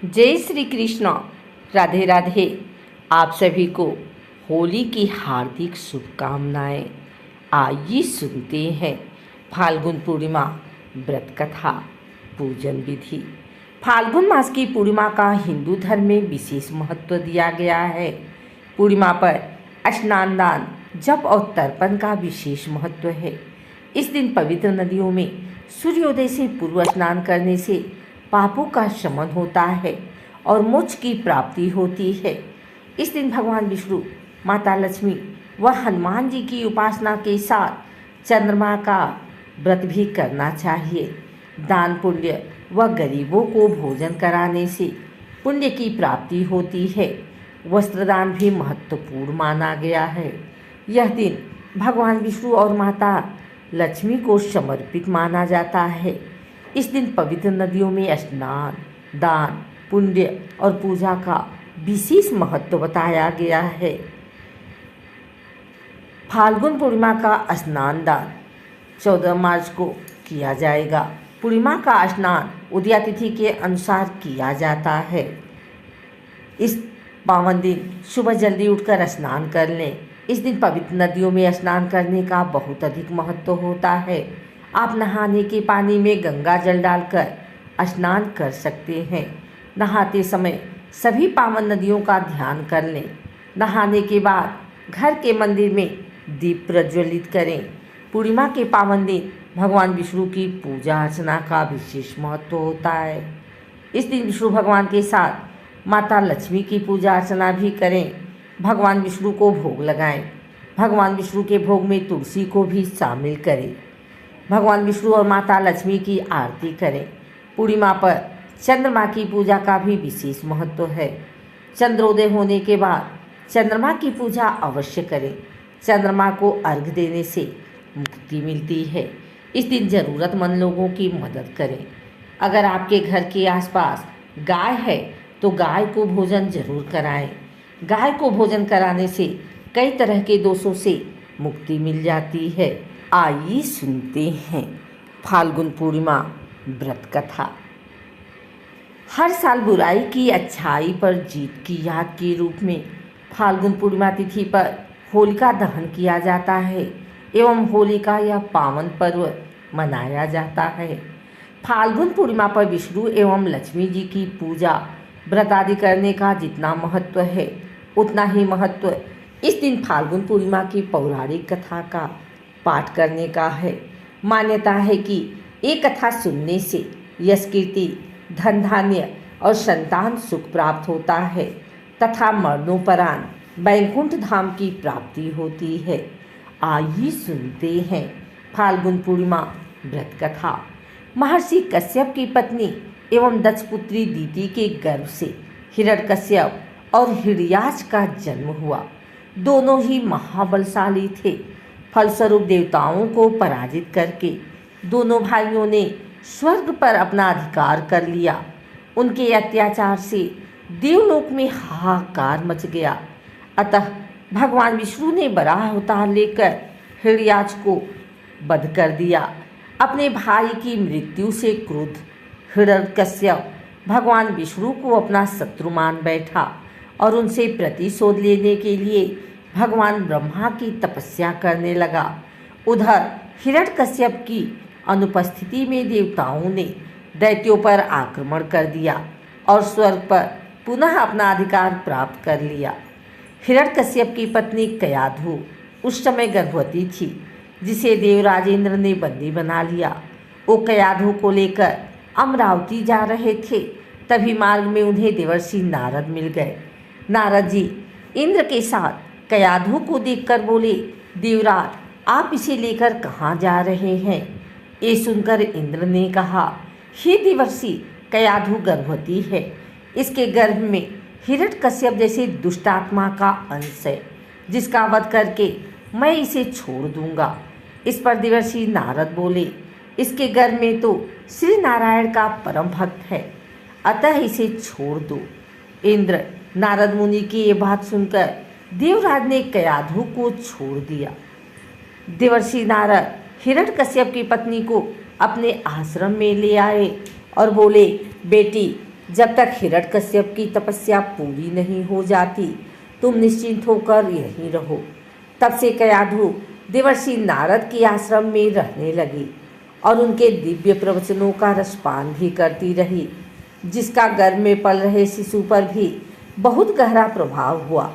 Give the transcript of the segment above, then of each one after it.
जय श्री कृष्ण। राधे राधे। आप सभी को होली की हार्दिक शुभकामनाएं। आइए सुनते हैं फाल्गुन पूर्णिमा व्रत कथा पूजन विधि। फाल्गुन मास की पूर्णिमा का हिंदू धर्म में विशेष महत्व दिया गया है। पूर्णिमा पर स्नान दान जप और तर्पण का विशेष महत्व है। इस दिन पवित्र नदियों में सूर्योदय से पूर्व स्नान करने से पापों का शमन होता है और मोक्ष की प्राप्ति होती है। इस दिन भगवान विष्णु, माता लक्ष्मी व हनुमान जी की उपासना के साथ चंद्रमा का व्रत भी करना चाहिए। दान पुण्य व गरीबों को भोजन कराने से पुण्य की प्राप्ति होती है। वस्त्रदान भी महत्वपूर्ण माना गया है। यह दिन भगवान विष्णु और माता लक्ष्मी को समर्पित माना जाता है। इस दिन पवित्र नदियों में स्नान, दान, पुण्य और पूजा का विशेष महत्व बताया गया है। फाल्गुन पूर्णिमा का स्नान दान 14 मार्च को किया जाएगा। पूर्णिमा का स्नान उदया तिथि के अनुसार किया जाता है। इस पावन दिन सुबह जल्दी उठकर स्नान कर लें। इस दिन पवित्र नदियों में स्नान करने का बहुत अधिक महत्व होता है। आप नहाने के पानी में गंगा जल डालकर स्नान कर सकते हैं। नहाते समय सभी पावन नदियों का ध्यान कर लें। नहाने के बाद घर के मंदिर में दीप प्रज्वलित करें। पूर्णिमा के पावन दिन भगवान विष्णु की पूजा अर्चना का विशेष महत्व होता है। इस दिन विष्णु भगवान के साथ माता लक्ष्मी की पूजा अर्चना भी करें। भगवान विष्णु को भोग लगाएं। भगवान विष्णु के भोग में तुलसी को भी शामिल करें। भगवान विष्णु और माता लक्ष्मी की आरती करें। पूर्णिमा पर चंद्रमा की पूजा का भी विशेष महत्व है। चंद्रोदय होने के बाद चंद्रमा की पूजा अवश्य करें। चंद्रमा को अर्घ्य देने से मुक्ति मिलती है। इस दिन ज़रूरतमंद लोगों की मदद करें। अगर आपके घर के आसपास गाय है तो गाय को भोजन जरूर कराएं। गाय को भोजन कराने से कई तरह के दोषों से मुक्ति मिल जाती है। आइए सुनते हैं फाल्गुन पूर्णिमा व्रत कथा। हर साल बुराई की अच्छाई पर जीत की याद के रूप में फाल्गुन पूर्णिमा तिथि पर होलिका दहन किया जाता है एवं होली का यह पावन पर्व मनाया जाता है। फाल्गुन पूर्णिमा पर विष्णु एवं लक्ष्मी जी की पूजा व्रत आदि करने का जितना महत्व है उतना ही महत्व इस दिन फाल्गुन पूर्णिमा की पौराणिक कथा का पाठ करने का है। मान्यता है कि ये कथा सुनने से यश कीर्ति, धन धान्य और संतान सुख प्राप्त होता है तथा मरणोपरांत वैकुंठ धाम की प्राप्ति होती है। आइए सुनते हैं फाल्गुन पूर्णिमा व्रत कथा। महर्षि कश्यप की पत्नी एवं दक्ष पुत्री दीति के गर्भ से हिरण्यकश्यप और हिरण्याक्ष का जन्म हुआ। दोनों ही महाबलशाली थे। फलस्वरूप देवताओं को पराजित करके दोनों भाइयों ने स्वर्ग पर अपना अधिकार कर लिया। उनके अत्याचार से देवलोक में हाहाकार मच गया। अतः भगवान विष्णु ने बड़ा अवतार लेकर हिरण्याक्ष को वध कर दिया। अपने भाई की मृत्यु से क्रुद्ध हिरण्यकश्यप भगवान विष्णु को अपना शत्रु मान बैठा और उनसे प्रतिशोध लेने के लिए भगवान ब्रह्मा की तपस्या करने लगा। उधर हिरण्यकश्यप की अनुपस्थिति में देवताओं ने दैत्यों पर आक्रमण कर दिया और स्वर्ग पर पुनः अपना अधिकार प्राप्त कर लिया। हिरण्यकश्यप की पत्नी कयाधु उस समय गर्भवती थी, जिसे देवराजेंद्र ने बंदी बना लिया। वो कयाधु को लेकर अमरावती जा रहे थे। तभी मार्ग में उन्हें देवर्षि नारद मिल गए। नारद जी इंद्र के साथ कयाधु को देखकर बोले, देवराज, आप इसे लेकर कहाँ जा रहे हैं? ये सुनकर इंद्र ने कहा, हे देवर्षि, कयाधु गर्भवती है। इसके गर्भ में हिरण्यकश्यप जैसे दुष्ट आत्मा का अंश है, जिसका वध करके मैं इसे छोड़ दूंगा। इस पर देवर्षि नारद बोले, इसके गर्भ में तो श्री नारायण का परम भक्त है, अतः इसे छोड़ दो। इंद्र नारद मुनि की ये बात सुनकर देवराज ने कयाधु को छोड़ दिया। देवर्षि नारद हिरण्यकश्यप की पत्नी को अपने आश्रम में ले आए और बोले, बेटी, जब तक हिरण्यकश्यप की तपस्या पूरी नहीं हो जाती तुम निश्चिंत होकर यहीं रहो। तब से कयाधु देवर्षि नारद के आश्रम में रहने लगी और उनके दिव्य प्रवचनों का रसपान भी करती रही, जिसका गर्भ में पल रहे शिशु पर भी बहुत गहरा प्रभाव हुआ।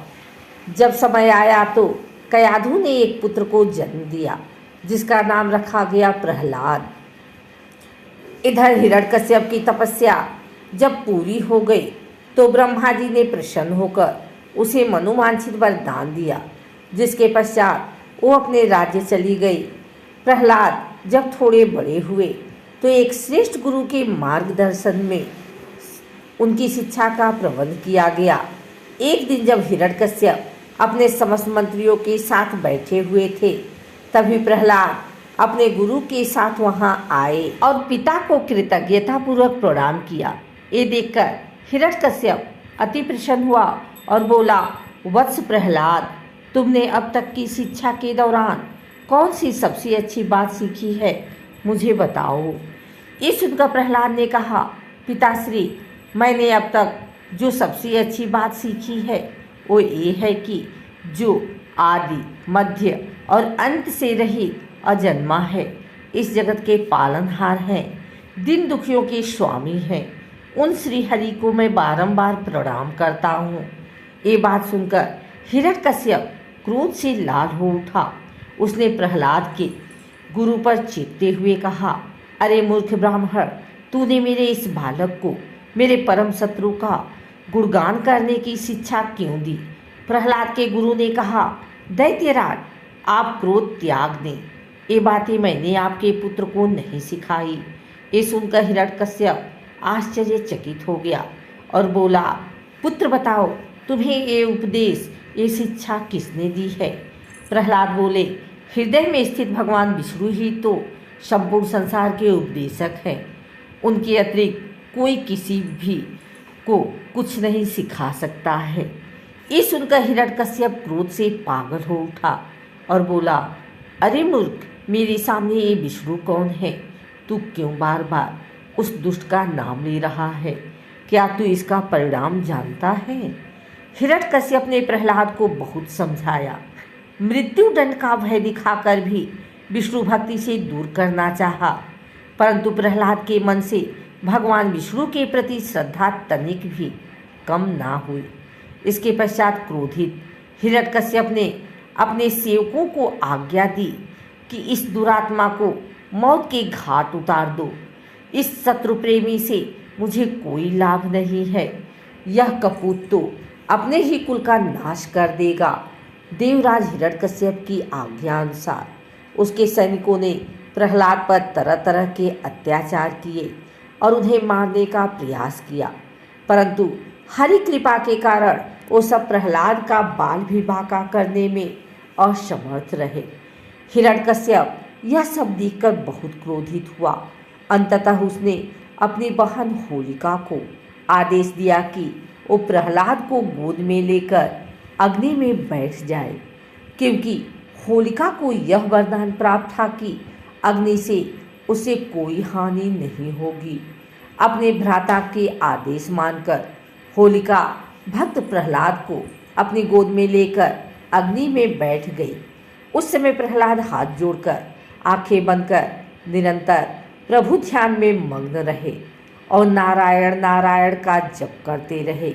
जब समय आया तो कयाधु ने एक पुत्र को जन्म दिया, जिसका नाम रखा गया प्रहलाद। इधर हिरण्यकश्यप की तपस्या जब पूरी हो गई तो ब्रह्मा जी ने प्रसन्न होकर उसे मनोवांछित वरदान दिया, जिसके पश्चात वो अपने राज्य चली गई। प्रहलाद जब थोड़े बड़े हुए तो एक श्रेष्ठ गुरु के मार्गदर्शन में उनकी शिक्षा का प्रबंध किया गया। एक दिन जब हिरण्यकश्यप अपने समस्त मंत्रियों के साथ बैठे हुए थे, तभी प्रहलाद अपने गुरु के साथ वहां आए और पिता को कृतज्ञतापूर्वक प्रणाम किया। ये देखकर हिरण्यकश्यप अति प्रसन्न हुआ और बोला, वत्स प्रहलाद, तुमने अब तक की शिक्षा के दौरान कौन सी सबसे अच्छी बात सीखी है, मुझे बताओ। ये सुनकर प्रहलाद ने कहा, पिताश्री, मैंने अब तक जो सबसे अच्छी बात सीखी है वो ये है कि जो आदि मध्य और अंत से रहित अजन्मा है, इस जगत के पालनहार हैं, दिन दुखियों के स्वामी हैं, उन श्री हरि को मैं बारंबार प्रणाम करता हूँ। ये बात सुनकर हिरण्यकश्यप क्रोध से लाल हो उठा। उसने प्रहलाद के गुरु पर चीखते हुए कहा, अरे मूर्ख ब्राह्मण, तूने मेरे इस बालक को मेरे परम शत्रु का गुणगान करने की शिक्षा क्यों दी। प्रहलाद के गुरु ने कहा, दैत्यराज, आप क्रोध त्याग दें, ये बातें मैंने आपके पुत्र को नहीं सिखाई। ये सुनकर हिरण्यकश्यप आश्चर्यचकित हो गया और बोला, पुत्र बताओ, तुम्हें ये उपदेश, ये शिक्षा किसने दी है। प्रहलाद बोले, हृदय में स्थित भगवान विष्णु ही तो संपूर्ण संसार के उपदेशक हैं, उनके अतिरिक्त कोई किसी भी को कुछ नहीं सिखा सकता है। ये सुनकर हिरण्यकश्यप क्रोध से पागल हो उठा और बोला, अरे मूर्ख, मेरे सामने ये विष्णु कौन है। तू क्यों बार बार उस दुष्ट का नाम ले रहा है, क्या तू इसका परिणाम जानता है। हिरण्यकश्यप ने प्रहलाद को बहुत समझाया, मृत्युदंड का भय दिखाकर भी विष्णु भक्ति से दूर करना चाहा, परंतु प्रहलाद के मन से भगवान विष्णु के प्रति श्रद्धा तनिक भी कम ना हुई। इसके पश्चात क्रोधित हिरण्यकश्यप ने अपने सेवकों को आज्ञा दी कि इस दुरात्मा को मौत के घाट उतार दो। इस शत्रु प्रेमी से मुझे कोई लाभ नहीं है, यह कपूत तो अपने ही कुल का नाश कर देगा। देवराज हिरण्यकश्यप की आज्ञा अनुसार उसके सैनिकों ने प्रहलाद पर तरह तरह के अत्याचार किए और उन्हें मारने का प्रयास किया, परंतु हरि कृपा के कारण वो सब प्रहलाद का बाल भी बांका करने में असमर्थ रहे। हिरण्यकश्यप यह सब देखकर बहुत क्रोधित हुआ। अंततः उसने अपनी बहन होलिका को आदेश दिया कि वो प्रहलाद को गोद में लेकर अग्नि में बैठ जाए, क्योंकि होलिका को यह वरदान प्राप्त था कि अग्नि से उसे कोई हानि नहीं होगी। अपने भ्राता के आदेश मानकर होलिका भक्त प्रहलाद को अपनी गोद में लेकर अग्नि में बैठ गई। उस समय प्रहलाद हाथ जोड़कर आंखें बंद कर निरंतर प्रभु ध्यान में मग्न रहे और नारायण नारायण का जप करते रहे।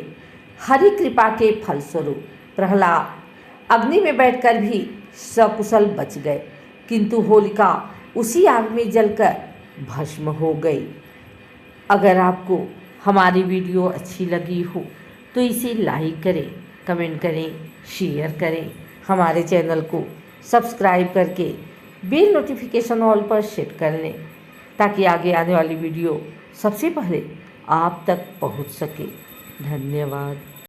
हरि कृपा के फलस्वरूप प्रहलाद अग्नि में बैठकर भी सकुशल बच गए, किंतु होलिका उसी आग में जलकर भस्म हो गई। अगर आपको हमारी वीडियो अच्छी लगी हो तो इसे लाइक करें, कमेंट करें, शेयर करें। हमारे चैनल को सब्सक्राइब करके बेल नोटिफिकेशन ऑल पर सेट कर लें, ताकि आगे आने वाली वीडियो सबसे पहले आप तक पहुंच सके। धन्यवाद।